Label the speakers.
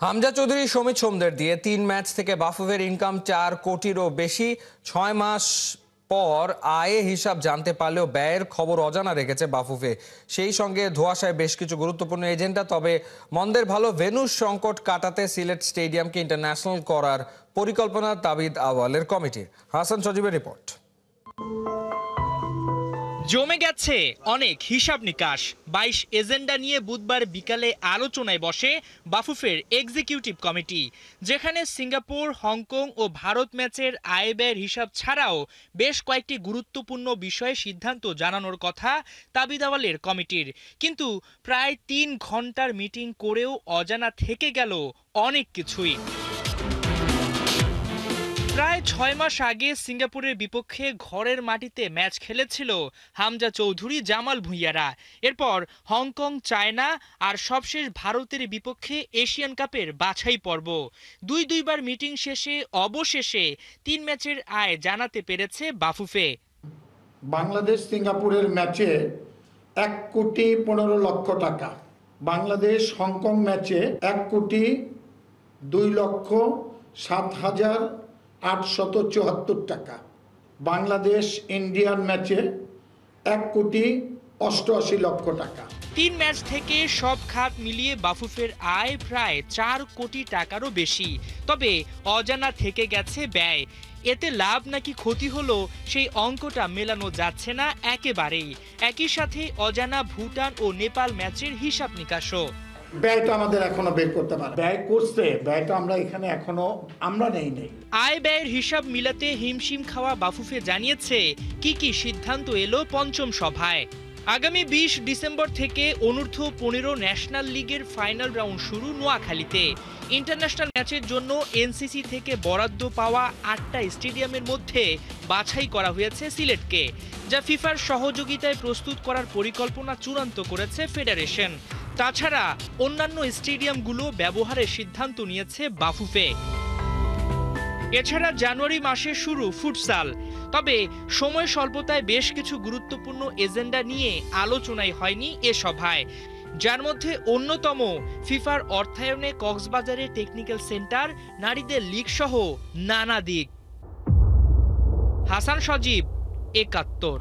Speaker 1: হামজা চৌধুরী সমিত সোমদের দিয়ে ৩ ম্যাচ থেকে বাফুফের ইনকাম ৪ কোটিরও বেশি। ৬ মাস পর আয়ে হিসাব জানতে পারলেও ব্যয়ের খবর অজানা রেখেছে বাফুফে। সেই সঙ্গে ধোঁয়াশায় বেশ কিছু গুরুত্বপূর্ণ এজেন্ডা। তবে মন্দের ভালো ভেন্যুর সংকট কাটাতে সিলেট স্টেডিয়ামকে ইন্টারন্যাশনাল করার পরিকল্পনা তাবিদ আওয়ালের কমিটির। হাসান সজীবের রিপোর্ট।
Speaker 2: জমে গেছে অনেক হিসাব নিকাশ। ২২ এজেন্ডা নিয়ে বুধবার বিকালে আলোচনায় বসে বাফুফের এক্সিকিউটিভ কমিটি, যেখানে সিঙ্গাপুর, হংকং ও ভারত ম্যাচের আয় ব্যয়ের হিসাব ছাড়াও বেশ কয়েকটি গুরুত্বপূর্ণ বিষয়ে সিদ্ধান্ত জানানোর কথা তাবিদ আওয়ালের কমিটির। কিন্তু প্রায় ৩ ঘন্টার মিটিং করেও অজানা থেকে গেল অনেক কিছুই। প্রায় ৬ মাস আগে সিঙ্গাপুরের বিপক্ষে ঘরের মাটিতে ম্যাচ খেলেছিল হামজা চৌধুরী, জামাল ভুঁইয়ারা। এরপর হংকং, চায়না আর সবশেষ ভারতের বিপক্ষে এশিয়ান কাপের বাছাই পর্ব। দুইবার মিটিং শেষে অবশেষে ৩ ম্যাচের আয় জানাতে পেরেছে বাফুফে।
Speaker 3: বাংলাদেশ সিঙ্গাপুরের ম্যাচে ১,১৫,০০,০০০ টাকা, বাংলাদেশ হংকং ম্যাচে ১,২,০৭,৮৭৪ টাকা, বাংলাদেশ ইন্ডিয়ান ম্যাচে ১,৮৮,০০,০০০ টাকা।
Speaker 2: ৩ ম্যাচ থেকে সব খাত মিলিয়ে বাফুফের আয় প্রায় ৪ কোটি টাকারও বেশি। তবে অজানা থেকে গেছে ব্যয়। এতে লাভ নাকি ক্ষতি হলো সেই অঙ্কটা মেলানো যাচ্ছে না একেবারেই। একই সাথে অজানা ভুটান ও নেপাল ম্যাচের হিসাব নিকাশও।
Speaker 3: ব্যয়টা আমাদের এখনো বের করতে পারে, ব্যয় করছে, ব্যয়টা আমরা এখানে এখনো নেই।
Speaker 2: আয় ব্যয়ের হিসাব মিলাতে হিমশিম খাওয়া বাফুফে জানিয়েছে কি সিদ্ধান্ত এলো পঞ্চম সভায়। আগামী ২০ ডিসেম্বর থেকে অনূর্ধ্ব ১৫ ন্যাশনাল লিগের ফাইনাল রাউন্ড শুরু নোয়াখালীতে। ইন্টারন্যাশনাল ম্যাচের জন্য এনসিসি থেকে বরাদ্দ পাওয়া ৮টা স্টেডিয়ামের মধ্যে বাছাই করা হয়েছে সিলেটকে, যা ফিফার সহযোগিতায় প্রস্তুত করার পরিকল্পনা চূড়ান্ত করেছে ফেডারেশন। তাছাড়া অন্যান্য স্টেডিয়ামগুলো ব্যবহারের সিদ্ধান্ত নিয়েছে বাফুফে। এছাড়া জানুয়ারি মাসে শুরু ফুটসাল। তবে সময় স্বল্পতায় বেশ কিছু গুরুত্বপূর্ণ এজেন্ডা নিয়ে আলোচনাই হয়নি এ সভায়, যার মধ্যে অন্যতম ফিফার অর্থায়নে কক্সবাজারে টেকনিক্যাল সেন্টার, নারীদের লীগ সহ নানা দিক। হাসান সজীব, ৭১।